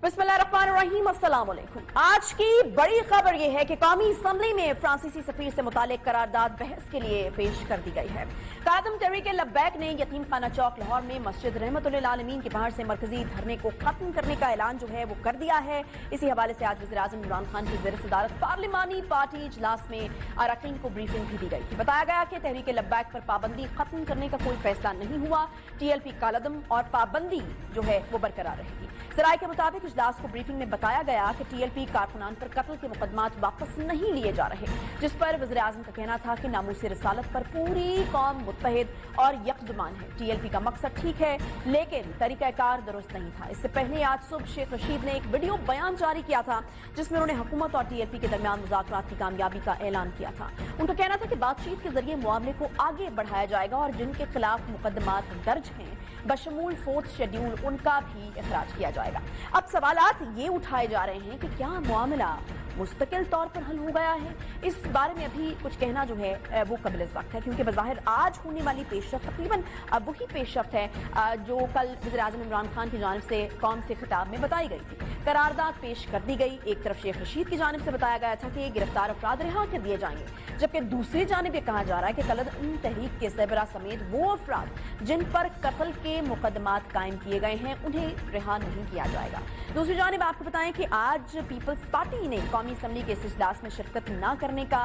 बिस्मिल्लाहिर्रहमानिर्रहीम, अस्सलाम वालेकुम। आज की बड़ी खबर यह है कि कौमी असम्बली में फ्रांसीसी सफीर से मुतालिक करारदाद बहस के लिए पेश कर दी गई है। कायदम तहरीक लब्बैक ने यतीम खाना चौक लाहौर में मस्जिद रहमतुल्लिल आलमीन के बाहर से मरकजी धरने को खत्म करने का ऐलान जो है वो कर दिया है। इसी हवाले से आज वज़ीर आज़म इमरान खान की ज़ेर सदारत पार्लिमानी पार्टी इजलास में अरकान को ब्रीफिंग भी दी गई थी। बताया गया कि तहरीक लब्बैक पर पाबंदी खत्म करने का कोई फैसला नहीं हुआ। TLP कालदम और पाबंदी जो है वो बरकरार रहेगी। सराय के मुताबिक इजलास को ब्रीफिंग में बताया गया कि TLP कारकुनान पर कत्ल के मुकदमात वापस नहीं लिए जा रहे, जिस पर वज़ीर आज़म का कहना था कि नामूस रिसालत पर पूरी कौम मुत्तहिद और यकजुबान है। TLP का मकसद ठीक है लेकिन तरीक़ाकार दुरुस्त नहीं था। इससे पहले आज सुबह शेख रशीद ने एक वीडियो बयान जारी किया था जिसमें उन्होंने हुकूमत और TLP के दरमियान मुज़ाकरात की कामयाबी का ऐलान किया था। उनका कहना था कि बातचीत के जरिए मामले को आगे बढ़ाया जाएगा और जिनके खिलाफ मुकदमात दर्ज हैं बशमूल 4th शेड्यूल उनका भी इखराज किया जाएगा। अब सवालात ये उठाए जा रहे हैं कि क्या मामला मुस्तकिल तौर पर हल हो गया है। इस बारे में अभी कुछ कहना जो है वो कबिल वक्त है, क्योंकि बज़ाहिर आज होने वाली पेशरफ्त तकरीबन अब वही पेशरफ्त है जो कल वज़ीर आज़म इमरान खान की जानिब से कौम से खिताब में बताई गई थी। करारदाद पेश कर दी गई। एक तरफ शेख रशीद की जानिब से बताया गया था कि गिरफ्तार अफराद रिहा कर दिए जाएंगे, जबकि दूसरी जानिब ये कहा जा रहा है कि कालदम तहरीक के सरबराह समेत वो अफराद जिन पर कत्ल के मुकदमात कायम किए गए हैं उन्हें रिहा नहीं किया जाएगा। दूसरी जानिब आपको बताएं कि आज पीपल्स पार्टी ने कौमी असम्बली के इस इजलास में शिरकत न करने का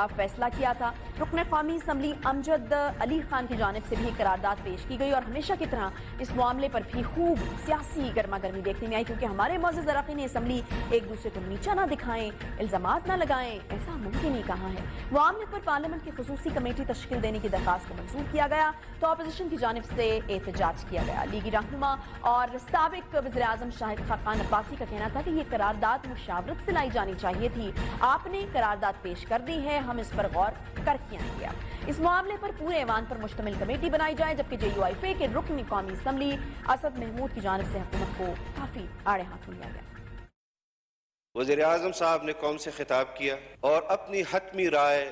फैसला किया था। रुकन कौमी असम्बली अमजद अली खान की जानिब से भी करारदाद पेश की गई और हमेशा की तरह इस मामले पर भी खूब सियासी गर्मा गर्मी देखने में आई, क्योंकि हमारे मौजूद अरकान असम्बली एक दूसरे को नीचा ना दिखाएं, इल्जामात ना लगाएं, ऐसा मुमकिन ही कहाँ है। मामले पर पार्लियामेंट की खुसूसी कमेटी तश्कील देने की दरखास्त को मंजूर किया गया तो अपोजिशन की जानिब से एहतजाज किया गया। लीगी रहनुमा और साबिक वज़ीर आज़म शाहिद खाकान अब्बासी का कहना था कि यह करारदाद मुशावरत से लाई जानी चाहिए थी। आपने करारदाद पेश कर दी है, हम इस पर गौर करके आएंगे। इस मामले पर पूरे ऐवान पर मुश्तमिल कमेटी बनाई जाए, जबकि JUIF के रुकन कौमी असम्बली असद महमूद की जानिब से हुकूमत को काफी आड़े हाथों लिया गया। वज़ीर आज़म साहब ने कौम से खिताब किया और अपनी हतमी राय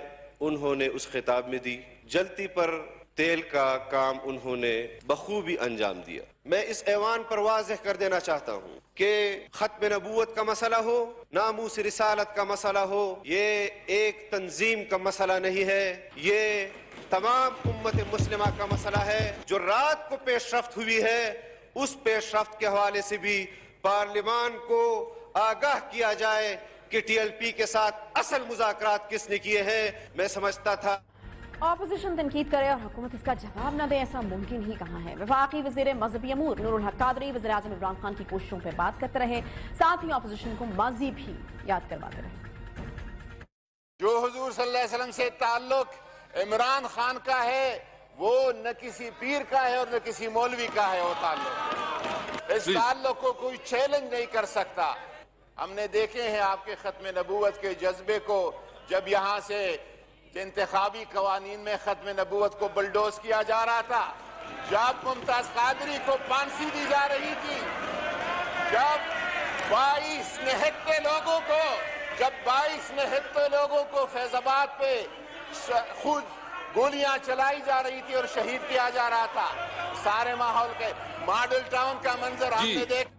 उन्होंने उस खिताब में दी। जलती पर तेल का काम उन्होंने बखूबी अंजाम दिया। मैं इस ऐवान पर वाज़ेह कर देना चाहता हूँ कि खत्म नबूवत का मसला हो, नामूस रिसालत का मसला हो, ये एक तंजीम का मसला नहीं है, ये तमाम उम्मत मुस्लिमा का मसला है। जो रात को पेशरफ्त हुई है उस पेशरफ्त के हवाले से भी पार्लिमान को आगाह किया जाए कि TLP के साथ असल मुज़ाकरात किसने किए हैं। मैं समझता था ऑपोजिशन तनकीद करे और हुकूमत इसका जवाब न दे, ऐसा मुमकिन ही कहाँ है। वफाकी वज़ीर मज़हबी अमूर नूरुल हक कादरी वज़ीर आज़म इमरान खान की कोशिशों पर बात करते रहे, साथ ही ऑपोजिशन को माजी भी याद करवाते रहे। जो हुजूर सल्लल्लाहु अलैहि वसल्लम से ताल्लुक इमरान खान का है वो न किसी पीर का है और न किसी मौलवी का है। वो ताल्लुक, इस ताल्लुक को कोई चैलेंज नहीं कर सकता। हमने देखे हैं आपके खत्म नबूवत के जज्बे को, जब यहाँ से इंतखाबी कवानीन में खत्म नबूवत को बुलडोज किया जा रहा था, जब मुमताज कादरी को फांसी दी जा रही थी, जब 22 निहत्ते लोगों को फैजाबाद पे खुद गोलियां चलाई जा रही थी और शहीद किया जा रहा था, सारे माहौल के मॉडल टाउन का मंजर हमने देखा।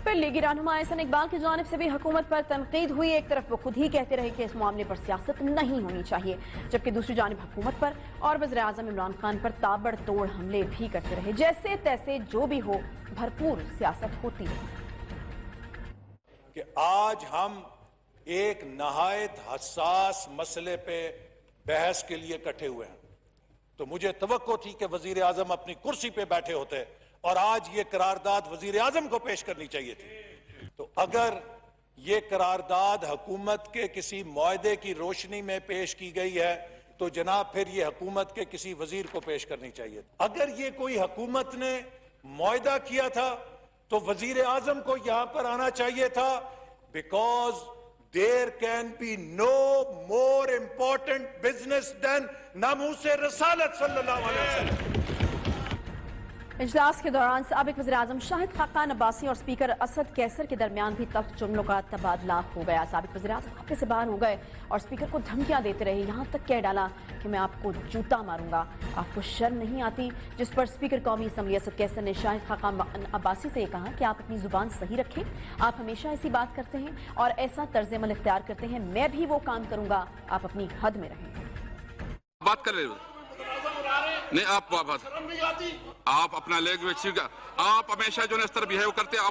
फिर लीगी रहनुमा एहसन इकबाल की जानिब से भी हुकूमत पर तनकीद हुई। एक तरफ वो खुद ही कहते रहे कि इस मामले पर सियासत नहीं होनी चाहिए, जबकि दूसरी जानिब हुकूमत पर और वज़ीर आज़म इमरान खान पर ताबड़तोड़ हमले भी करते रहे। जैसे तैसे जो भी हो, भरपूर सियासत होती रही। कि आज हम एक नहायत हसास मसले पे बहस के लिए इकट्ठे हुए हैं, तो मुझे तवक्को थी कि वज़ीर आज़म अपनी कुर्सी पे बैठे होते और आज ये करारदाद वजीर आजम को पेश करनी चाहिए थी। तो अगर ये करारदाद हुकूमत के किसी मुआहदे की रोशनी में पेश की गई है तो जनाब फिर ये हुकूमत के किसी वजीर को पेश करनी चाहिए। अगर ये कोई हुकूमत ने मुआहदा किया था तो वजीर आजम को यहां पर आना चाहिए था, because there can be no more important business than नामूस रसालत सल्लल्लाहु अलैहि वसल्लम। इजलास के दौरान साबिक वज़ीर-ए-आज़म शाहिद खाकान अब्बासी और स्पीकर असद कैसर के दरमियान भी तल्ख जुमलों का तबादला हो गया। साबिक वज़ीर-ए-आज़म हल्के से बाहर हो गए और स्पीकर को धमकियां देते रहे, यहाँ तक कह डाला कि मैं आपको जूता मारूंगा, आपको शर्म नहीं आती। जिस पर स्पीकर कौमी असम्बली असद कैसर ने शाहिद खाकान अब्बासी से कहा कि आप अपनी जुबान सही रखें, आप हमेशा ऐसी बात करते हैं और ऐसा तर्ज अमल इख्तियार करते हैं, मैं भी वो काम करूंगा, आप अपनी हद में रहें। बात कर रहे हो नहीं, आप अपना लैंग्वेज सीखा। आप हमेशा जो है इस तरह बिहेव करते हैं,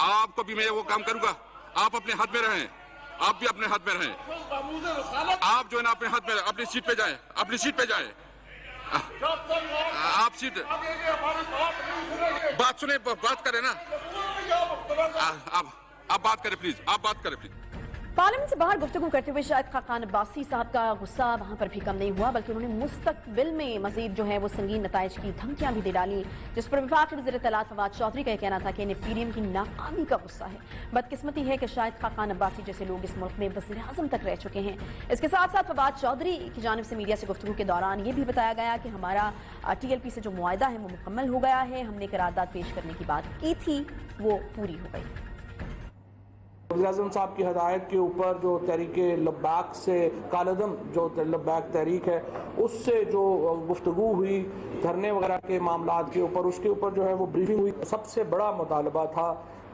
आपको भी मैं वो काम करूंगा, आप अपने हद में रहें, आप भी अपने हद में रहें। आप जो है ना अपने हद में अपनी सीट पे जाएं, अपनी सीट पे जाएं। आप सीट बात सुने, बात करें ना, आप बात करें प्लीज, आप बात करें प्लीज। पार्लियामेंट से बाहर गुफ्तगू करते हुए शाहिद खाकान अब्बासी साहब का गुस्सा वहां पर भी कम नहीं हुआ, बल्कि उन्होंने मुस्तकबिल में मजीद जो है वो संगीन नताइज की धमकियां भी दे डाली, जिस पर वफाकी वज़ीर इत्तलात फवाद चौधरी का यह कहना था कि इन्हें पीडीएम की नाकामी का गुस्सा है। बदकिस्मती है कि शाहिद खाकान अब्बासी जैसे लोग इस मुल्क में वज़ीर-ए-आज़म तक रह चुके हैं। इसके साथ साथ फवाद चौधरी की जानिब से मीडिया से गुफ्तगू के दौरान ये भी बताया गया कि हमारा TLP से जो मुआहदा है वो मुकम्मल हो गया है, हमने करारदाद पेश करने की बात की थी, वो पूरी हो गई। वज़ीर-ए-आज़म साहब की हदायत के ऊपर जो तहरीक लब्बैक से कालदम जो लब्बैक तहरीक है उससे जो गुफ्तगू हुई धरने वगैरह के मामलात के ऊपर, उसके ऊपर जो है वो ब्रीफिंग हुई। सबसे बड़ा मुतालबा था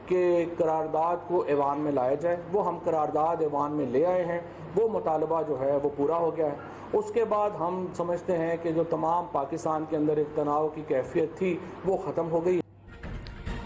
कि करारदाद को ऐवान में लाया जाए, वो हम करारदाद ऐवान में ले आए हैं, वो मुतालबा जो है वो पूरा हो गया है। उसके बाद हम समझते हैं कि जो तमाम पाकिस्तान के अंदर एक तनाव की कैफियत थी वो ख़त्म हो गई।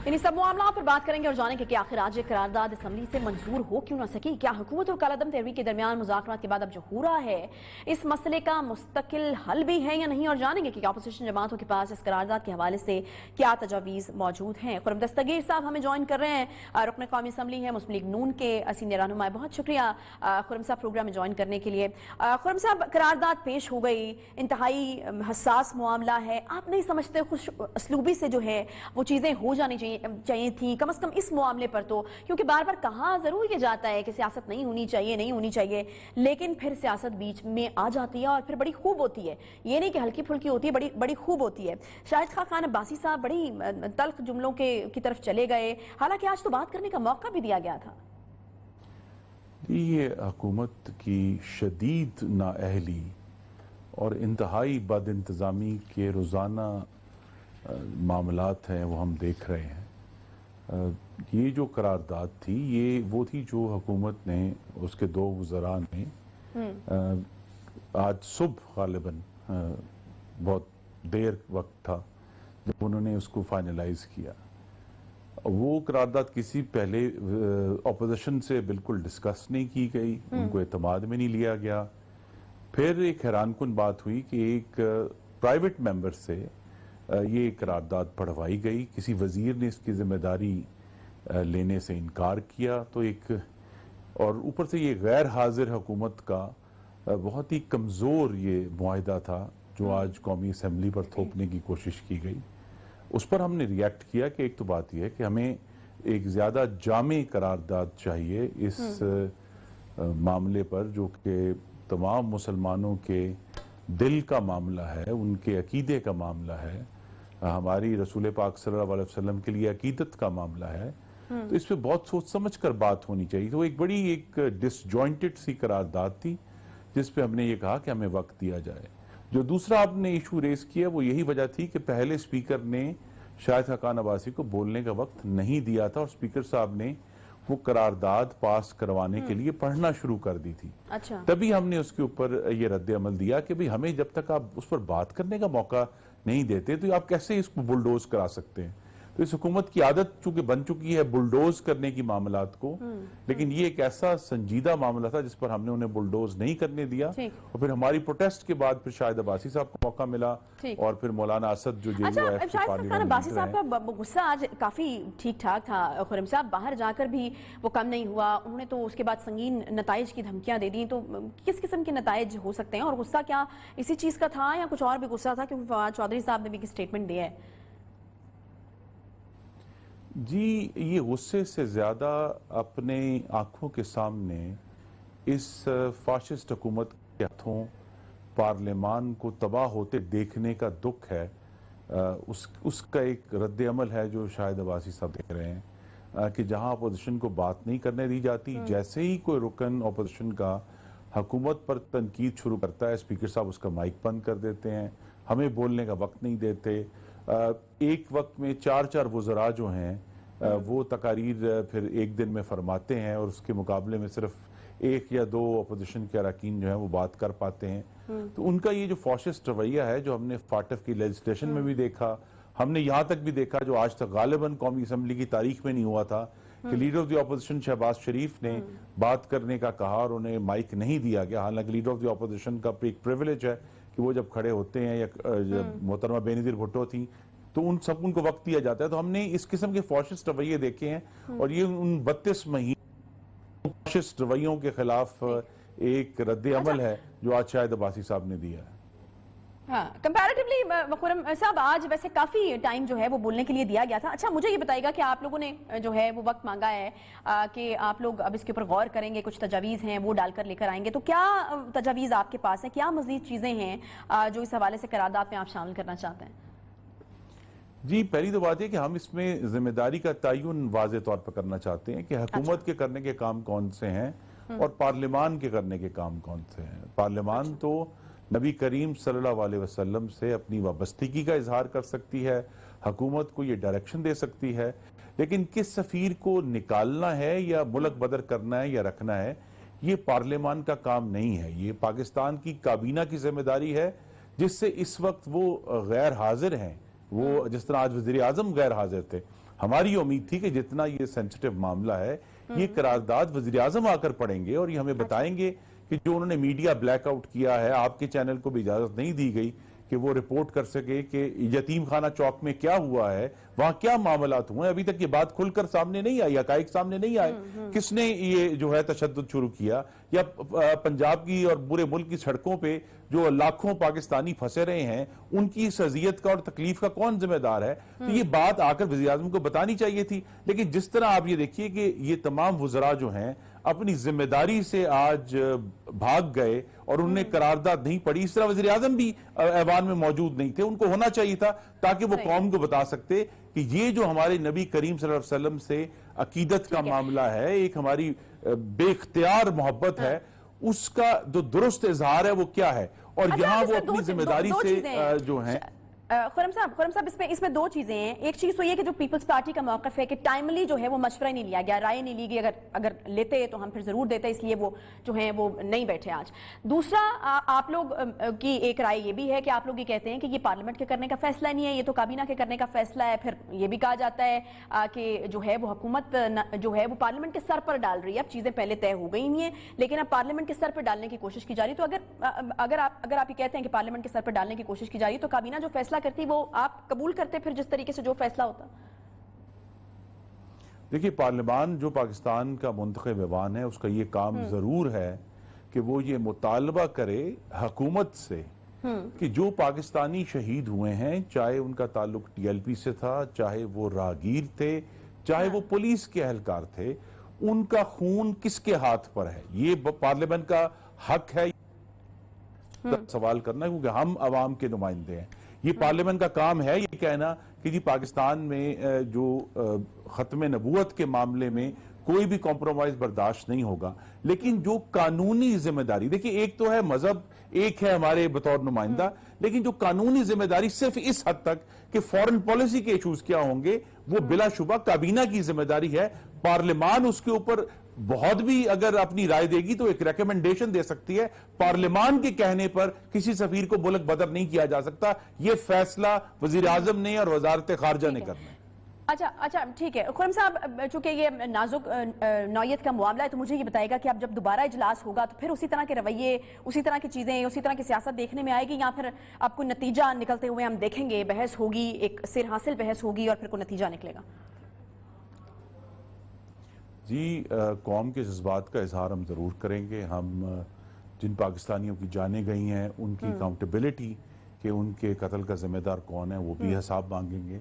इन सब मामलों पर बात करेंगे और जानेंगे कि आखिर आज करारदाद असम्बली से मंजूर हो क्यों ना सकी, क्या हुकूमत और कालादम तहरीक के दरमियान मुज़ाकरात के बाद अब जो हो रहा है इस मसले का मुस्तकिल हल भी है या नहीं, और जानेंगे कि अपोजिशन जमातों के पास इस करारदाद के हवाले से क्या तजावीज़ मौजूद हैं। खुर्रम दस्तगीर साहब हमें ज्वाइन कर रहे हैं, रुकन कौमी असम्बली है मुस्लिम लीग नून के सीनियर रहनुमा, बहुत शुक्रिया खुर्रम साहब प्रोग्राम में ज्वाइन करने के लिए। खुर्रम साहब, करारदाद पेश हो गई, इंतहाई हसास मामला है, आप नहीं समझते खुश असलूबी से जो है वो चीज़ें हो जानी चाहिए थी, कम से कम इस मामले पर तो, क्योंकि बार बार कहा जरूर ये जाता है कि सियासत नहीं होनी चाहिए, नहीं होनी चाहिए, लेकिन फिर सियासत बीच में आ जाती है और फिर बड़ी खूब होती है। ये नहीं कि हल्की फुल्की होती है, बड़ी बड़ी खूब होती है। शाहिद खाकान अब्बासी साहब बड़ी तल्ख जुमलों की तरफ चले गए, हालांकि आज तो बात करने का मौका भी दिया गया था। ये हुकूमत की शदीद नाअहली और इंतहाई बद इंतज़ामी के रोज़ाना मामलात हैं वो हम देख रहे हैं। ये जो करारदाद थी ये वो थी जो हुकूमत ने, उसके दो वज़रा ने आज सुबह गालिबन बहुत देर वक्त था जब उन्होंने उसको फाइनलाइज किया। वो करारदाद किसी पहले अपोजिशन से बिल्कुल डिस्कस नहीं की गई, उनको एतमाद में नहीं लिया गया। फिर एक हैरानकुन बात हुई कि एक प्राइवेट मेंबर से ये करारदाद पढ़वाई गई, किसी वजीर ने इसकी जिम्मेदारी लेने से इनकार किया, तो एक और ऊपर से ये गैर हाजिर हुकूमत का बहुत ही कमज़ोर ये मुआहिदा था जो आज कौमी असम्बली पर थोपने की कोशिश की गई। उस पर हमने रिएक्ट किया कि एक तो बात यह है कि हमें एक ज़्यादा जामे करारदाद चाहिए इस मामले पर, जो कि तमाम मुसलमानों के दिल का मामला है, उनके अकीदे का मामला है, हमारी रसूल पाक सल्लल्लाहु अलैहि वसल्लम के लिए अकीदत का मामला है। तो इस पे बहुत सोच समझ कर बात होनी चाहिए। तो एक बड़ी एक डिसजॉइंटेड सी करारदाद थी जिस पे हमने ये कहा कि हमें वक्त दिया जाए। जो दूसरा आपने इशू रेस किया वो यही वजह थी कि पहले स्पीकर ने शाहिद खाकान अब्बासी को बोलने का वक्त नहीं दिया था और स्पीकर साहब ने वो करारदाद पास करवाने के लिए पढ़ना शुरू कर दी थी। अच्छा। तभी हमने उसके ऊपर ये रद्द अमल दिया कि भाई हमें जब तक आप उस पर बात करने का मौका नहीं देते तो आप कैसे इसको बुलडोज करा सकते हैं। तो इस हुकूमत की आदत चूंकि बन चुकी है बुलडोज करने की मामलात को, लेकिन ये एक ऐसा संजीदा मामला था जिस पर हमने उन्हें बुलडोज नहीं करने दिया। और फिर हमारी प्रोटेस्ट के बाद फिर शाहिद अब्बासी साहब को मौका मिला और फिर मौलाना असद जो शाहिद खाकान अब्बासी साहब का गुस्सा आज काफी ठीक ठाक था। खुर्रम साहब, बाहर जाकर भी वो कम नहीं हुआ, उन्होंने तो उसके बाद संगीन नताइज की धमकियां दे दी। तो किस किस्म के नताइज हो सकते हैं और गुस्सा क्या इसी चीज का था या कुछ और भी गुस्सा था, क्योंकि फवाद चौधरी साहब ने भी एक स्टेटमेंट दिया है। जी, ये गुस्से से ज़्यादा अपने आँखों के सामने इस फाशिस्ट हुकूमत के हाथों पार्लियामान को तबाह होते देखने का दुख है उसका एक रद्द अमल है जो शायद अब्बासी साहब देख रहे हैं कि जहां अपोजिशन को बात नहीं करने दी जाती, जैसे ही कोई रुकन अपोजिशन का हुकूमत पर तनकीद शुरू करता है, स्पीकर साहब उसका माइक बंद कर देते हैं, हमें बोलने का वक्त नहीं देते। एक वक्त में 4-4 वज़रा जो हैं वो तकारीर फिर एक दिन में फरमाते हैं और उसके मुकाबले में सिर्फ 1 या 2 अपोजिशन के अरकान जो हैं वो बात कर पाते हैं। तो उनका ये जो फॉशिस्ट रवैया है जो हमने फाटफ की लेजिस्लेशन में भी देखा, हमने यहाँ तक भी देखा जो आज तक गालिबन कौमी असम्बली की तारीख में नहीं हुआ था कि leader of the opposition Shahbaz Sharif ने बात करने का कहा और उन्हें माइक नहीं दिया गया। हालांकि लीडर ऑफ द ऑपोजिशन का एक प्रिविलेज है कि वो जब खड़े होते हैं या जब मोहतरमा बेनज़ीर भुट्टो थी तो उनको वक्त दिया जाता है। तो हमने इस किस्म के फॉशिस्ट रवैये देखे हैं और ये उन 32 महीने फॉशिस्ट रवैयों के खिलाफ एक रद्द अमल है जो आज शायद अब्बासी साहब ने दिया है। हाँ, कंपैरेटिवली खुर्रम साहब आज वैसे काफी टाइम जो है वो बोलने के लिए दिया गया था। अच्छा, मुझे ये बताइएगा कि आप लोगों ने जो है वो वक्त मांगा है कि आप लोग अब इसके ऊपर गौर करेंगे, कुछ तजावीज़ हैं वो डालकर लेकर आएंगे, तो क्या तजावीज़ आपके पास है, क्या मजीद चीजें हैं जो इस हवाले से करारदाद में आप शामिल करना चाहते हैं? जी, पहली तो बात है कि हम इसमें जिम्मेदारी का तयन वाज़े तौर पर करना चाहते हैं कि हुकूमत के करने के काम कौन से हैं और पार्लियामान के करने के काम कौन से हैं। पार्लियामान तो नबी करीम सल्लल्लाहु अलैहि वसल्लम से अपनी वाबस्तगी का इजहार कर सकती है, हुकूमत को ये डायरेक्शन दे सकती है, लेकिन किस सफ़ीर को निकालना है या मुल्क बदर करना है या रखना है, ये पार्लियामान का काम नहीं है। ये पाकिस्तान की काबीना की जिम्मेदारी है, जिससे इस वक्त वो गैर हाजिर हैं। वो जिस तरह आज वज़ीर आज़म गैर हाजिर थे, हमारी उम्मीद थी कि जितना ये सेंसिटिव मामला है ये करारदाद वज़ीर आज़म आकर पढ़ेंगे और ये हमें बताएंगे कि जो उन्होंने मीडिया ब्लैकआउट किया है, आपके चैनल को भी इजाजत नहीं दी गई कि वो रिपोर्ट कर सके कि यतीम खाना चौक में क्या हुआ है, वहां क्या मामलात हुए। अभी तक ये बात खुलकर सामने नहीं आई, हकाइक सामने नहीं आए। किसने ये जो है तशद्दुद शुरू किया, या पंजाब की और पूरे मुल्क की सड़कों पे जो लाखों पाकिस्तानी फंसे रहे हैं उनकी इस अजियत का और तकलीफ का कौन जिम्मेदार है। तो ये बात आकर वज़ीर आज़म को बतानी चाहिए थी। लेकिन जिस तरह आप ये देखिए कि ये तमाम वज़रा जो हैं अपनी जिम्मेदारी से आज भाग गए और उन्होंने करारदाद नहीं पढ़ी। इस तरह वज़ीर आज़म भी ऐवान में मौजूद नहीं थे, उनको होना चाहिए था ताकि वो कौम को बता सकते कि ये जो हमारे नबी करीम सल्लल्लाहु अलैहि वसल्लम से अकीदत का मामला है, एक हमारी बेख्तियार मोहब्बत है, उसका जो दुरुस्त इजहार है वो क्या है, और यहाँ वो अपनी जिम्मेदारी से जो है। खुर्रम साहब इसमें 2 चीजें हैं। एक चीज तो ये कि जो पीपल्स पार्टी का मौक़िफ़ है कि टाइमली जो है वो मशवरा नहीं लिया गया, राय नहीं ली गई। अगर लेते तो हम फिर जरूर देते, इसलिए वो जो है वो नहीं बैठे आज। दूसरा, आप लोग की एक राय ये भी है कि आप लोग ये कहते हैं कि ये पार्लियामेंट के करने का फैसला नहीं है, ये तो काबीना के करने का फैसला है। फिर ये भी कहा जाता है कि जो है वो हुकूमत जो है वो पार्लियामेंट के सर पर डाल रही है। अब चीजें पहले तय हो गई नहीं है, लेकिन अब पार्लियामेंट के सर पर डालने की कोशिश की जा रही है। तो अगर आप ये कहते हैं कि पार्लियामेंट के सर पर डालने की कोशिश की जा रही है, तो काबीना जो फैसला करती वो आप कबूल करते फिर जिस तरीके से जो फैसला होता? देखिए, पार्लियामान जो पाकिस्तान का मुंतखब ऐवान है उसका ये काम जरूर है कि वो ये मुतालबा करे हुकूमत से कि जो पाकिस्तानी शहीद हुए हैं, चाहे उनका ताल्लुक TLP से था, चाहे वो राहगीर थे, चाहे वो पुलिस के एहलकार थे, उनका खून किसके हाथ पर है। ये पार्लियामेंट का हक है सवाल करना, क्योंकि हम अवाम के नुमाइंदे हैं। ये पार्लियामेंट का काम है ये कहना कि जी पाकिस्तान में जो खत्म नबूवत के मामले में कोई भी कॉम्प्रोमाइज बर्दाश्त नहीं होगा। लेकिन जो कानूनी जिम्मेदारी, देखिए एक तो है मजहब, एक है हमारे बतौर नुमाइंदा, लेकिन जो कानूनी जिम्मेदारी सिर्फ इस हद तक कि फॉरेन पॉलिसी के इशूज क्या होंगे वो बिलाशुबा काबीना की जिम्मेदारी है। पार्लियामान उसके ऊपर बहुत भी अगर अपनी राय देगी तो एक रिकमेंडेशन दे सकती है। पार्लियामान के कहने पर किसी सफीर को मुल्क बदर नहीं किया जा सकता। यह फैसला वजीर आजम ने और वजारत खारजा ने करना है। अच्छा ठीक है खुर्रम साहब, चूंकि ये नाजुक नौयत का मामला है, तो मुझे ये बताएगा कि अब जब दोबारा इजलास होगा तो फिर उसी तरह के रवैये, उसी तरह की चीजें, उसी तरह की सियासत देखने में आएगी, या फिर आपको नतीजा निकलते हुए हम देखेंगे, बहस होगी, एक सिर हासिल बहस होगी और फिर कोई नतीजा निकलेगा? जी, कौम के जज्बात का इजहार हम ज़रूर करेंगे। हम जिन पाकिस्तानियों की जानें गई हैं उनकी अकाउंटेबिलिटी कि उनके कत्ल का जिम्मेदार कौन है वो भी हिसाब मांगेंगे।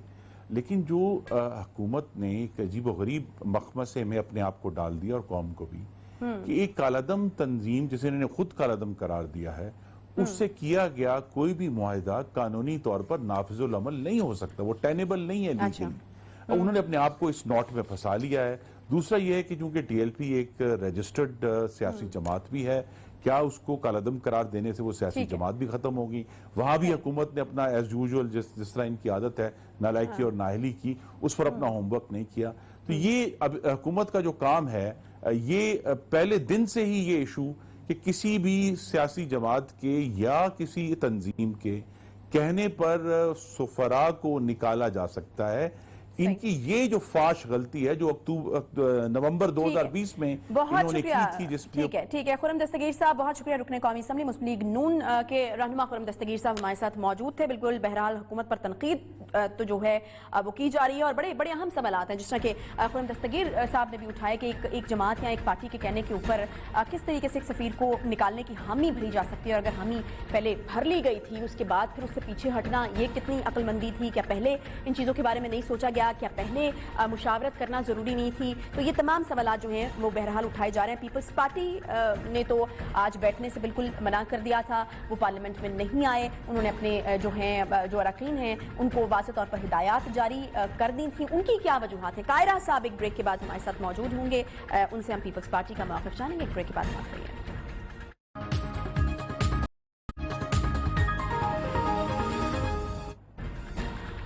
लेकिन जो हुकूमत ने एक अजीब व गरीब मखमसे में अपने आप को डाल दिया और कौम को भी, कि एक कालादम तंजीम जिसे इन्होंने खुद कालादम करार दिया है, उससे किया गया कोई भी मुआहिदा कानूनी तौर पर नाफिजुल अमल नहीं हो सकता, वो टेनेबल नहीं है लीगली। उन्होंने अपने आप को इस नॉट में फंसा लिया है। दूसरा यह है कि चूंकि टीएलपी एक रजिस्टर्ड सियासी जमात भी है, क्या उसको कालादम करार देने से वो सियासी जमात भी खत्म होगी? वहां भी हुकूमत ने अपना एज यूजुअल जिस तरह इनकी आदत है नालायकी और नाहली की, उस पर अपना होमवर्क नहीं किया। तो ये अब हुकूमत का जो काम है, ये पहले दिन से ही ये इशू कि किसी भी सियासी जमात के या किसी तंजीम के कहने पर सुफरा को निकाला जा सकता है। इनकी ये जो फाश गलती है जो नवंबर 2020 में इन्होंने की थी, जिसमें ठीक है खुर्रम दस्तगीर साहब, बहुत शुक्रिया। रुकने कौमी असम्बली मुस्लिम लीग नून के रहनुमा खुर्रम दस्तगीर साहब हमारे साथ मौजूद थे। बिल्कुल, बहरहाल हुकूमत पर तनकीद तो जो है वो की जा रही है और बड़े बड़े अहम सवालात हैं, जिस तरह के खुर्रम दस्तगीर साहब ने भी उठाया कि एक जमात या एक पार्टी के कहने के ऊपर किस तरीके से एक सफीर को निकालने की हामी भरी जा सकती है, और अगर हामी पहले भर ली गई थी उसके बाद फिर उससे पीछे हटना ये कितनी अक्लमंदी थी? क्या पहले इन चीज़ों के बारे में नहीं सोचा गया? क्या पहले मुशावरत करना जरूरी नहीं थी? तो ये तमाम सवाल जो हैं वो बहरहाल उठाए जा रहे हैं। पीपल्स पार्टी ने तो आज बैठने से बिल्कुल मना कर दिया था, वो पार्लियामेंट में नहीं आए। उन्होंने अपने जो हैं जो अरकान हैं उनको वाज़ेह तौर पर हिदायत जारी कर दी थी। उनकी क्या वजूहात है? कायरा साहब एक ब्रेक के बाद हमारे साथ मौजूद होंगे, उनसे हम पीपल्स पार्टी का मौक़िफ़ जानेंगे। एक ब्रेक के बाद साथ रहिए।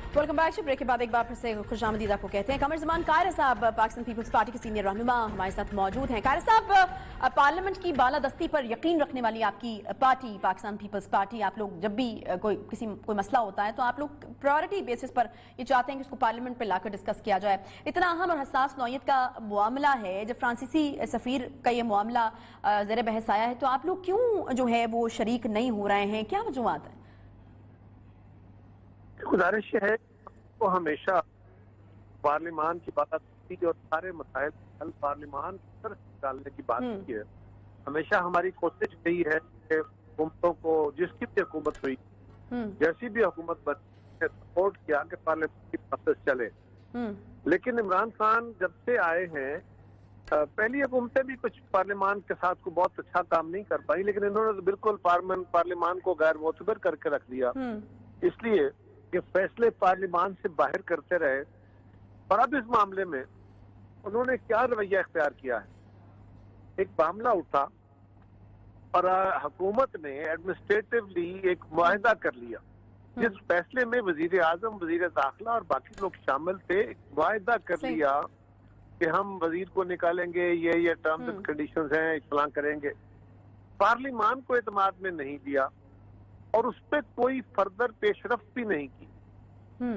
Welcome back. ब्रेक के बाद एक बार फिर से खुशामदीद आपको कहते हैं। कमर ज़मान कायरा साहब पाकिस्तान पीपल्स पार्टी के सीनियर रहनुमा हमारे साथ मौजूद हैं। कायरा साहब, पार्लियामेंट की बालादस्ती पर यकीन रखने वाली आपकी पार्टी पाकिस्तान पीपल्स पार्टी, आप लोग जब भी कोई मसला होता है तो आप लोग प्रायोरिटी बेसिस पर ये चाहते हैं कि उसको पार्लियामेंट पर लाकर डिस्कस किया जाए। इतना अहम और हसास नौयत का मामला है, जब फ्रांसीसी सफ़ीर का ये मामला ज़ेर बहस आया है तो आप लोग क्यों जो है वो शरीक नहीं हो रहे हैं? क्या वजूहात है? गुजारिश है तो हमेशा पार्लियामान की बात की और सारे मसाइल हल पार्लियामान की तरफ डालने की बात की है। हमेशा हमारी कोशिश यही है कि हुकूमतों को, जिसकी भी हुकूमत हुई, जैसी भी हुकूमत बनी, सपोर्ट किया कि पार्लियामेंट की प्रोसेस चले। लेकिन इमरान खान जब से आए हैं, पहली हुकूमतें भी कुछ पार्लियामान के साथ को बहुत अच्छा काम नहीं कर पाई, लेकिन इन्होंने तो बिल्कुल पार्लियामान को गैर मोतबर करके रख दिया, इसलिए कि फैसले पार्लियामान से बाहर करते रहे। और अब इस मामले में उन्होंने क्या रवैया इख्तियार किया है? एक मामला उठा और हुकूमत ने एडमिनिस्ट्रेटिवली एक मुआहिदा कर लिया, जिस फैसले में वजीर आजम, वजीर दाखिला और बाकी लोग शामिल थे। एक मुआहिदा कर लिया कि हम वजीर को निकालेंगे, ये टर्म्स एंड कंडीशंस हैं, इस्तेमाल करेंगे। पार्लियामान को एतमाद में नहीं दिया और उस पर कोई फर्दर पेशरफ भी नहीं की।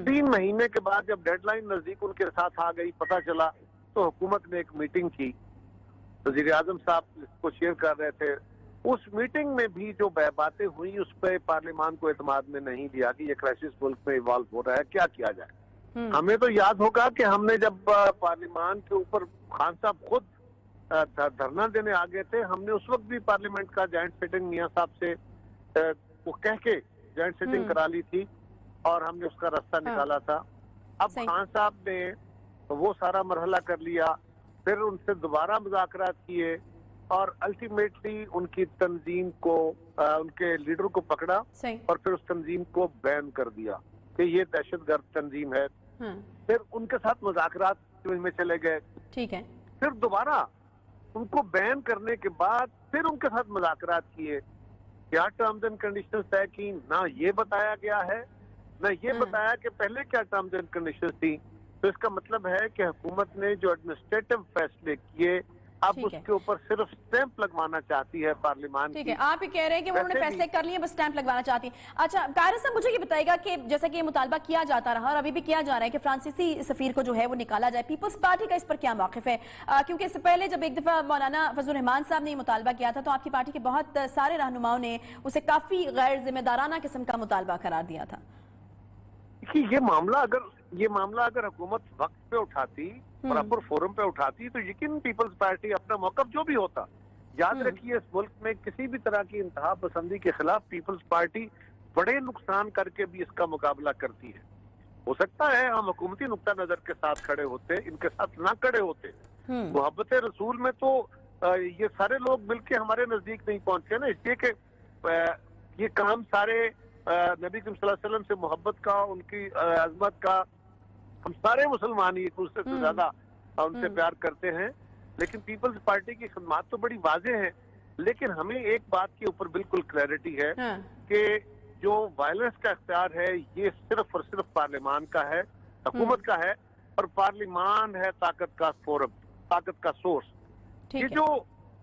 3 महीने के बाद जब डेडलाइन नजदीक उनके साथ आ गई, पता चला, तो हुकूमत ने एक मीटिंग की, वजीर आजम साहब इसको शेयर कर रहे थे। उस मीटिंग में भी जो बातें हुई उस पर पार्लियामान को एतमाद में नहीं दिया कि ये क्राइसिस मुल्क में इवॉल्व हो रहा है, क्या किया जाए। हमें तो याद होगा कि हमने जब पार्लियामान के ऊपर खान साहब खुद धरना देने आ गए थे, हमने उस वक्त भी पार्लियामेंट का जॉइंट सिटिंग मियां साहब से वो कह के जॉइंट सिटिंग करा ली थी और हमने उसका रास्ता निकाला था। अब खान साहब ने वो सारा मरहला कर लिया, फिर उनसे दोबारा मुज़ाकरात किए और अल्टीमेटली उनकी तंजीम को, उनके लीडर को पकड़ा और फिर उस तंजीम को बैन कर दिया कि ये दहशतगर्द तंजीम है। फिर उनके साथ मुज़ाकरात में चले गए। ठीक है। फिर दोबारा उनको बैन करने के बाद फिर उनके साथ मुज़ाकरात किए, क्या टर्म्स एंड कंडीशंस तय की, ना ये बताया गया है, ना ये बताया कि पहले क्या टर्म्स एंड कंडीशंस थी। तो इसका मतलब है कि हुकूमत ने जो एडमिनिस्ट्रेटिव फैसले किए, अब उसके ऊपर सिर्फ स्टैंप लगवाना चाहती है पार्लियामान। ठीक है, आप ये कह रहे हैं कि उन्होंने फैसले कर लिए, बस स्टैंप लगवाना चाहती है। अच्छा कायरा साहब, मुझे ये बताएगा कि जैसा कि ये मुतालबा किया जाता रहा और अभी भी किया जा रहा है कि फ्रांसीसी सफीर को जो है वो निकाला जाए, पीपल्स पार्टी का इस पर क्या मौक़िफ़ है? क्योंकि इससे पहले जब एक दफा मौलाना फजलुर रहमान साहब ने ये मुतालबा किया था तो आपकी पार्टी के बहुत सारे रहनुमाओं ने उसे काफी गैर जिम्मेदाराना किस्म का मुतालबा करार दिया था। ये मामला अगर हुकूमत वक्त पे उठाती, प्रॉपर फोरम पे उठाती, तो यकीन पीपल्स पार्टी अपना मौक़िफ़ जो भी होता, याद रखिए इस मुल्क में किसी भी तरह की इंतहा पसंदी के खिलाफ पीपल्स पार्टी बड़े नुकसान करके भी इसका मुकाबला करती है। हो सकता है हम हुकूमती नुक्ता नजर के साथ खड़े होते, इनके साथ ना खड़े होते। मोहब्बत रसूल में तो ये सारे लोग मिलके हमारे नजदीक नहीं पहुंचे ना, इसलिए कि ये काम सारे नबी करीम सल्लल्लाहु अलैहि वसल्लम से मोहब्बत का, उनकी अजमत का, हम सारे मुसलमान ही एक दूसरे से ज्यादा उनसे प्यार करते हैं। लेकिन पीपल्स पार्टी की खिदमत तो बड़ी वाज़ेह है, लेकिन हमें एक बात के ऊपर बिल्कुल क्लैरिटी है कि जो वायलेंस का इख्तियार है ये सिर्फ और सिर्फ पार्लियामान का है, हुकूमत का है, और पार्लियामान है ताकत का फोरम, ताकत का सोर्स। ये जो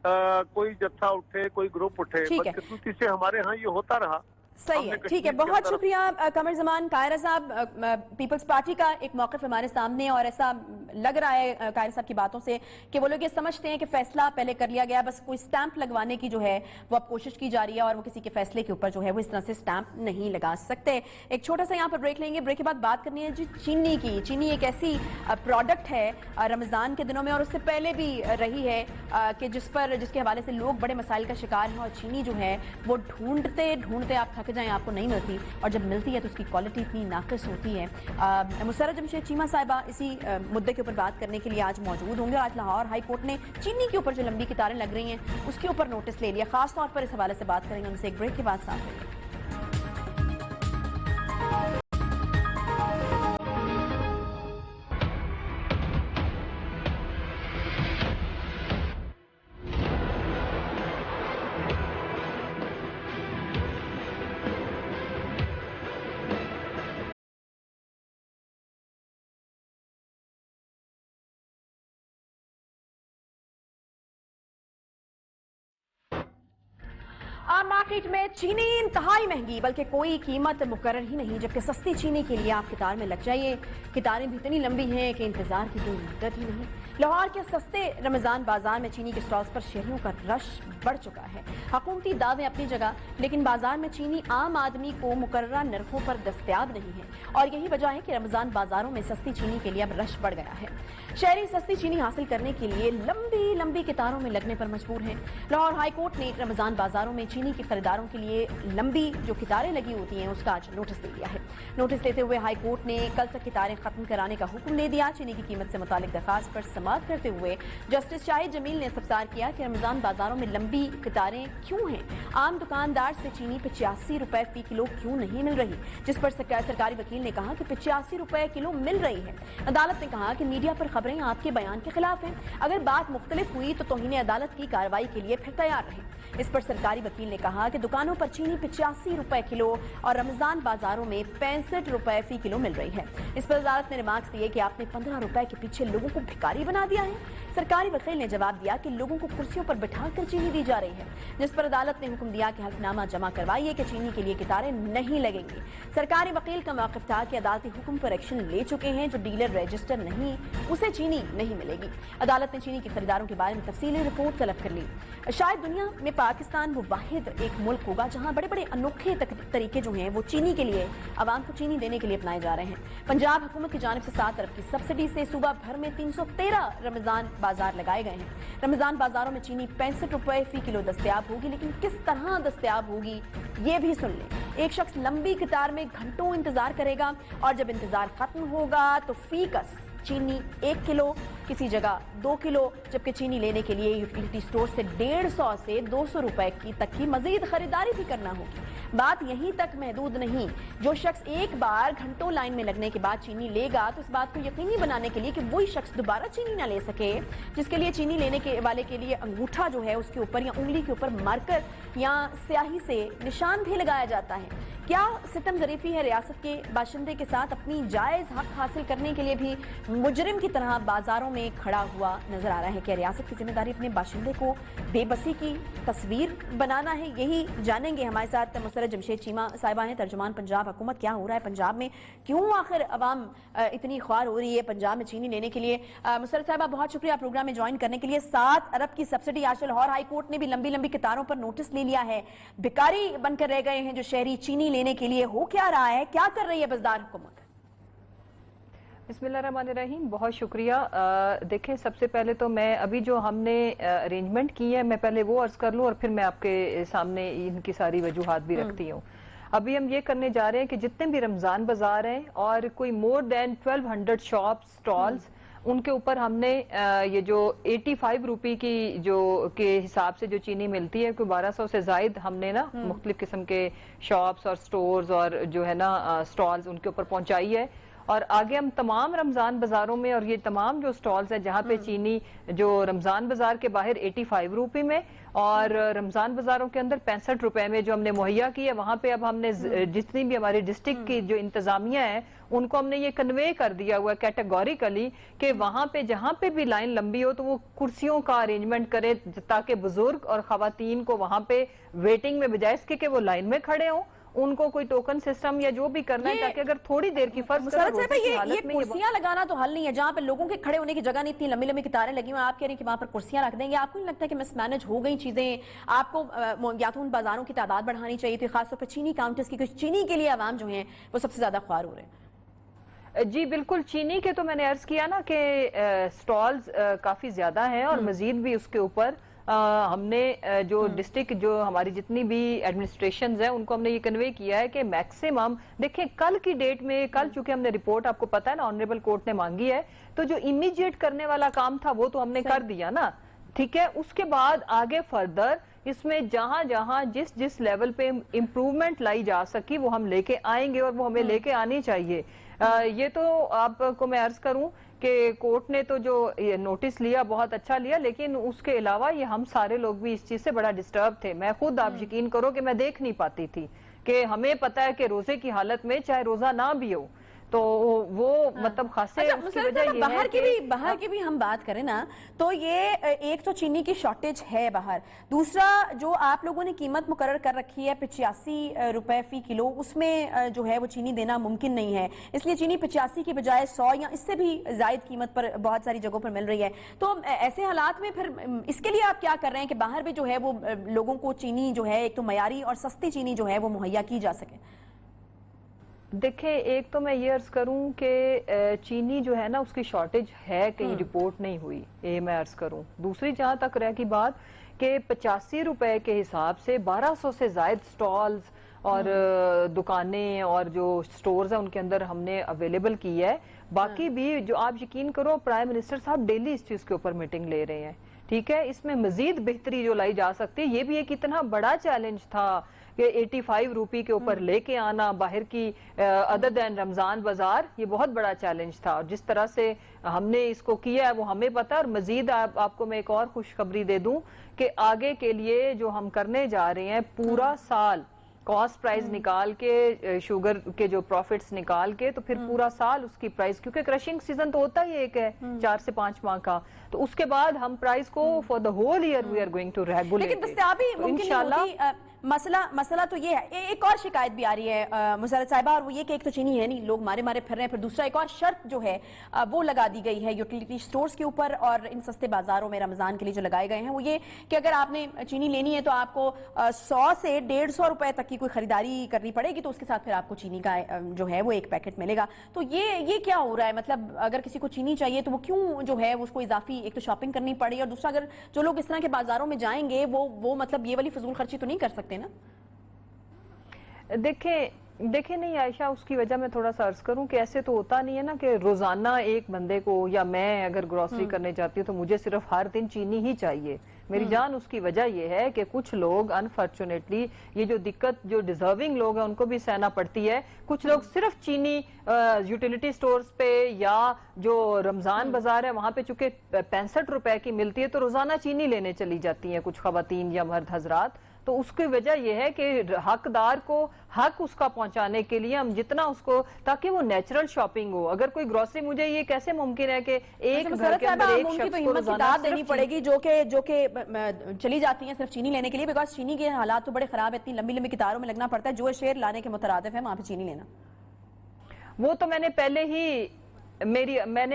कोई जत्था उठे, कोई ग्रुप उठे, बदकिस्मती से हमारे यहाँ ये होता रहा। सही है, ठीक है, बहुत शुक्रिया कमर जमान कायरा साहब। पीपल्स पार्टी का एक मौक़िफ़ हमारे सामने, और ऐसा लग रहा है कायरा साहब की बातों से कि वो लोग ये समझते हैं कि फैसला पहले कर लिया गया, बस कोई स्टैंप लगवाने की जो है वो अब कोशिश की जा रही है, और वो किसी के फैसले के ऊपर जो है वो इस तरह से स्टैंप नहीं लगा सकते। एक छोटा सा यहाँ पर ब्रेक लेंगे, ब्रेक के बाद बात करनी है जी चीनी की। चीनी एक ऐसी प्रोडक्ट है रमज़ान के दिनों में और उससे पहले भी रही है कि जिसके हवाले से लोग बड़े मसाइल का शिकार हैं, और चीनी जो है वो ढूंढते ढूंढते आप थक जाएं, आपको नहीं मिलती, और जब मिलती है तो उसकी क्वालिटी इतनी नाक़िस होती है। मुसर्रत जमशेद चीमा साहिबा इसी मुद्दे के ऊपर बात करने के लिए आज मौजूद होंगे। आज लाहौर हाई कोर्ट ने चीनी के ऊपर जो लंबी कतारें लग रही हैं उसके ऊपर नोटिस ले लिया, खास तौर पर इस हवाले से बात करेंगे उनसे। एक ब्रेक के बाद साथ रहिए। मार्केट में चीनी इंतहाई महंगी, बल्कि कोई कीमत मुकर्रर ही नहीं, जबकि सस्ती चीनी के लिए आप कतार में लग जाइए। कतारें भी इतनी लंबी हैं कि इंतजार की कोई मुद्दत ही नहीं। लाहौर के सस्ते रमज़ान बाजार में चीनी के स्टॉल्स पर शहरियों का रश बढ़ चुका है। हुकूमती दावे अपनी जगह, लेकिन बाजार में चीनी आम आदमी को मुकर्ररा नरखों पर दस्तयाब नहीं है, और यही वजह है कि रमज़ान बाजारों में सस्ती चीनी के लिए अब रश बढ़ गया है। शहरी सस्ती चीनी हासिल करने के लिए लंबी लंबी कतारों में लगने पर मजबूर हैं। लाहौर हाई कोर्ट ने रमज़ान बाजारों में चीनी के खरीदारों के लिए लंबी जो कतारें लगी होती हैं उसका आज नोटिस दे दिया है। नोटिस देते हुए हाई कोर्ट ने कल तक कतारें खत्म कराने का हुक्म दे दिया। चीनी की कीमत से मुतालिक दरखास्त पर समाअत करते हुए जस्टिस शाहिद जमील ने इस्तफसार किया कि रमज़ान बाजारों में लंबी कतारें क्यों हैं, आम दुकानदार से चीनी 85 रुपए फी किलो क्यों नहीं मिल रही, जिस पर सरकारी वकील ने कहा कि 85 रुपए किलो मिल रही है। अदालत ने कहा कि मीडिया पर खबरें आपके बयान के खिलाफ हैं, अगर बात मुख्तलिफ हुई तो तौहीन अदालत की कार्रवाई के लिए फिर तैयार रहे। इस पर सरकारी वकील ने कहा कि दुकानों पर चीनी 85 रुपए किलो और रमजान बाजारों में 65 रुपए फी किलो मिल रही है। इस पर अदालत ने रिमार्क्स दिए कि आपने 15 रुपए के पीछे लोगों को भिखारी बना दिया है। सरकारी वकील ने जवाब दिया कि लोगों को कुर्सियों पर बिठाकर चीनी दी जा रही है, जिस पर अदालत ने हुक्म दिया कि हल्फनामा जमा करवाइए कि चीनी के लिए कतारें नहीं लगेंगी। सरकारी वकील का मौक़िफ़ था कि अदालती हुक्म पर एक्शन ले चुके हैं, जो डीलर रजिस्टर नहीं उसे चीनी नहीं मिलेगी। अदालत ने चीनी के खरीदारों के बारे में तफसीली रिपोर्ट तलब कर ली। शायद दुनिया में पाकिस्तान वो वाहिद एक मुल्क होगा जहां बड़े बड़े अनोखे तरीके जो हैं वो चीनी के लिए, आवाम को चीनी देने के लिए अपनाए जा रहे हैं। पंजाब हुकूमत की जानिब से 7 अरब की सब्सिडी से सूबा भर में 313 रमजान बाजार लगाए गए हैं। रमजान बाजारों में चीनी 65 रुपए फी किलो दस्तयाब होगी, लेकिन किस तरह दस्तयाब होगी ये भी सुन लें। एक शख्स लंबी कतार में घंटों इंतजार करेगा और जब इंतजार खत्म होगा तो फीकस चीनी 1 किलो, किसी जगह 2 किलो, जबकि चीनी लेने के लिए यूटिलिटी स्टोर से 150 से 200 रुपए तक की मजीद खरीदारी भी करना होगी। बात यहीं तक महदूद नहीं, जो शख्स एक बार घंटों लाइन में लगने के बाद चीनी लेगा तो इस बात को यकीनी बनाने के लिए कि वही शख्स दोबारा चीनी ना ले सके, जिसके लिए चीनी लेने के वाले के लिए अंगूठा जो है उसके ऊपर या उंगली के ऊपर मार्कर या स्याही से निशान भी लगाया जाता है। क्या सितम ज़रीफ़ी है रियासत के बाशिंदे के साथ अपनी जायज़ हक हासिल करने के लिए भी मुजरिम की तरह बाजारों में खड़ा हुआ नजर आ रहा है? क्या रियासत की जिम्मेदारी अपने बाशिंदे को बेबसी की तस्वीर बनाना है? यही जानेंगे। हमारे साथ मुसर्रत जमशेद चीमा साहिबा हैं, तर्जुमान पंजाब हुकूमत। क्या हो रहा है पंजाब में, क्यों आखिर अवाम इतनी ख्वार हो रही है पंजाब में चीनी लेने के लिए? मुसर्रत साहिबा बहुत शुक्रिया प्रोग्राम में ज्वाइन करने के लिए। 7 अरब की सब्सिडी, आज लाहौर हाई कोर्ट ने भी लंबी लंबी कतारों पर नोटिस ले लिया है। भिखारी बनकर रह गए हैं जो शहरी चीनी लेने के लिए। हो क्या रहा है, क्या कर रही है बज़दार हुकूमत? बिस्मिल्लाहिर्रहमानिर्रहीम, बहुत शुक्रिया। देखें, सबसे पहले तो मैं अभी जो हमने अरेंजमेंट की है मैं पहले वो अर्ज कर लूँ और फिर मैं आपके सामने इनकी सारी वजूहात भी रखती हूँ। अभी हम ये करने जा रहे हैं कि जितने भी रमज़ान बाजार हैं और कोई मोर देन 1200 शॉप स्टॉल्स उनके ऊपर हमने ये जो 85 रुपए की जो के हिसाब से जो चीनी मिलती है, 1200 से जायद हमने ना मुख्तलिफ किस्म के शॉप्स और स्टोर्स और जो है ना स्टॉल्स उनके ऊपर पहुंचाई है। और आगे हम तमाम रमजान बाजारों में और ये तमाम जो स्टॉल्स हैं जहाँ पे चीनी जो रमजान बाजार के बाहर 85 रुपए में और रमजान बाजारों के अंदर 65 रुपए में जो हमने मुहैया की है, वहां पे अब हमने जितनी भी हमारी डिस्ट्रिक्ट की जो इंतजामिया है उनको हमने ये कन्वे कर दिया हुआ है कैटेगोरिकली कि वहां पे जहां पे भी लाइन लंबी हो तो वो कुर्सियों का अरेंजमेंट करे ताकि बुजुर्ग और खवातीन को वहां पे वेटिंग में बजाय इसके कि वो लाइन में खड़े हों, उनको कोई टोकन सिस्टम या जो भी करना है ताकि अगर थोड़ी देर की फर्ज ये कुर्सियां लगाना तो हल नहीं है, जहाँ पे लोगों के खड़े होने की जगह नहीं, इतनी लंबी लंबी कतारें लगी हुई, आप कह रहे हैं कि वहां पर कुर्सियां रख देंगे। आपको नहीं लगता कि मिसमैनेज हो गई चीजें? आपको या तो उन बाजारों की तादाद बढ़ानी चाहिए थी, खासतौर पर चीनी काउंटर्स की, क्योंकि चीनी के लिए आवाम जो है वो सबसे ज्यादा ख्वार हो रहे हैं। जी बिल्कुल, चीनी के तो मैंने अर्ज किया ना कि स्टॉल्स काफी ज्यादा हैं और मजीद भी उसके ऊपर हमने जो डिस्ट्रिक्ट जो हमारी जितनी भी एडमिनिस्ट्रेशन है उनको हमने ये कन्वे किया है कि मैक्सिमम देखें कल की डेट में, कल चूंकि हमने रिपोर्ट आपको पता है ना ऑनरेबल कोर्ट ने मांगी है, तो जो इमीडिएट करने वाला काम था वो तो हमने कर दिया ना, ठीक है। उसके बाद आगे फर्दर इसमें जहां जहां जिस जिस लेवल पे इम्प्रूवमेंट लाई जा सकी वो हम लेके आएंगे और वो हमें लेके आनी चाहिए। ये तो आपको मैं अर्ज करूं कि कोर्ट ने तो जो ये नोटिस लिया बहुत अच्छा लिया, लेकिन उसके अलावा ये हम सारे लोग भी इस चीज से बड़ा डिस्टर्ब थे। मैं खुद, आप यकीन करो कि मैं देख नहीं पाती थी कि हमें पता है कि रोजे की हालत में चाहे रोजा ना भी हो तो वो मतलब खासे उसकी वजह ये है बाहर की भी हम बात करें ना तो ये एक तो चीनी की शॉर्टेज है बाहर, दूसरा जो आप लोगों ने कीमत मुकर्रर कर रखी है 85 रुपए फी किलो, उसमें जो है वो चीनी देना मुमकिन नहीं है, इसलिए चीनी 85 की बजाय 100 या इससे भी जायद कीमत पर बहुत सारी जगहों पर मिल रही है। तो ऐसे हालात में फिर इसके लिए आप क्या कर रहे हैं कि बाहर भी जो है वो लोगों को चीनी जो है एक तो मयारी और सस्ती चीनी जो है वो मुहैया की जा सके? देखिए, एक तो मैं ये अर्ज करूं कि चीनी जो है ना उसकी शॉर्टेज है, कहीं रिपोर्ट नहीं हुई, ये मैं अर्ज करूं। दूसरी जहां तक रह की बात कि 85 रुपए के हिसाब से 1200 से जायद स्टॉल्स और दुकानें और जो स्टोर्स हैं उनके अंदर हमने अवेलेबल की है। बाकी भी जो आप यकीन करो प्राइम मिनिस्टर साहब डेली इस चीज के ऊपर मीटिंग ले रहे हैं, ठीक है। इसमें मजीद बेहतरी जो लाई जा सकती है, ये भी एक इतना बड़ा चैलेंज था कि 85 रुपए के ऊपर लेके आना बाहर की अदर देन रमजान बाजार, ये बहुत बड़ा चैलेंज था। और जिस तरह से हमने इसको किया है वो हमें पता है। और मजीद आपको मैं एक और खुशखबरी दे दूं कि आगे के लिए जो हम करने जा रहे हैं, पूरा साल कॉस्ट प्राइस निकाल के, शुगर के जो प्रॉफिट्स निकाल के, तो फिर पूरा साल उसकी प्राइस, क्योंकि क्रशिंग सीजन तो होता ही एक है 4 से 5 माह का, तो उसके बाद हम प्राइस को for the whole year we are going to regulate. लेकिन दस्तयाबी मुमकिन नहीं होती। मसला तो ये है, एक और शिकायत भी आ रही है मुसर्रत साहिबा, और वो ये कि एक तो चीनी है नहीं, लोग मारे मारे फिर रहे हैं, फिर दूसरा एक और शर्त जो है वो लगा दी गई है यूटिलिटी स्टोर्स के ऊपर और इन सस्ते बाजारों में रमजान के लिए जो लगाए गए हैं, वो ये कि अगर आपने चीनी लेनी है तो आपको 100 से 150 रुपए तक की कोई खरीदारी करनी पड़ेगी, तो उसके साथ फिर आपको चीनी का जो है वो एक पैकेट मिलेगा। तो ये क्या हो रहा है? मतलब अगर किसी को चीनी चाहिए तो वो क्यों जो है उसको इजाफी एक तो शॉपिंग करनी पड़ी, और दूसरा अगर जो लोग इस तरह के बाजारों में जाएंगे वो मतलब ये वाली फजूल खर्ची तो नहीं कर सकते ना? देखे नहीं आयशा, उसकी वजह मैं थोड़ा सा अर्ज करूं कि ऐसे तो होता नहीं है ना कि रोजाना एक बंदे को, या मैं अगर ग्रोसरी करने जाती हूँ तो मुझे सिर्फ हर दिन चीनी ही चाहिए मेरी जान। उसकी वजह यह है कि कुछ लोग अनफॉर्चुनेटली ये जो दिक्कत जो डिजर्विंग लोग हैं उनको भी सहना पड़ती है। कुछ लोग सिर्फ चीनी यूटिलिटी स्टोर्स पे या जो रमजान बाजार है वहां पे चूंकि 65 रुपए की मिलती है तो रोजाना चीनी लेने चली जाती हैं कुछ खवातीन या मर्द हजरात। तो उसकी वजह यह है कि हकदार को हक उसका पहुंचाने के लिए हम जितना उसको, ताकि वो नेचुरल शॉपिंग हो। अगर कोई ग्रोसरी, मुझे ये कैसे मुमकिन है कि एक घर के अंदर एक शख्स को रोजाना देनी पड़ेगी जो कि चली जाती हैं सिर्फ चीनी लेने के लिए, बिकॉज चीनी के हालात तो बड़े खराब है, इतनी लंबी लंबी कितारों में लगना पड़ता है, जो शेयर लाने के मुतरादिफ है वहां पे चीनी लेना। वो तो मैंने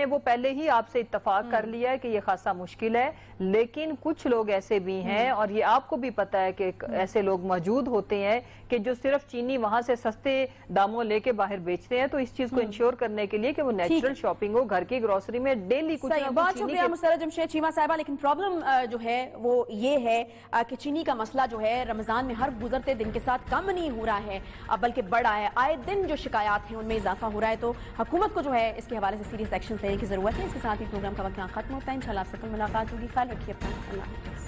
वो पहले ही आपसे इत्तफाक कर लिया है कि ये खासा मुश्किल है, लेकिन कुछ लोग ऐसे भी हैं और ये आपको भी पता है कि ऐसे लोग मौजूद होते हैं कि जो सिर्फ चीनी वहां से सस्ते दामों लेके बाहर बेचते हैं। तो इस चीज को इंश्योर करने के लिए कि वो नेचुरल शॉपिंग हो, घर की ग्रोसरी में डेली कुछ ना बहुत शुक्रिया मुसर्रत जमशेद चीमा साहिबा। लेकिन प्रॉब्लम जो है वो ये है कि चीनी का मसला जो है रमजान में हर गुजरते दिन के साथ कम नहीं हो रहा है, बल्कि बढ़ा है। आए दिन जो शिकायत है उनमें इजाफा हो रहा है। तो हुकूमत को जो है इसके हवाले हवाले से सीरियस एक्शन लेने की जरूरत है। इसके साथ ही प्रोग्राम का वक्त यहाँ खत्म होता है। इंशाल्लाह आपसे कल मुलाकात होगी। ख्याल रखिए अपना। अल्लाह हाफ़िज़।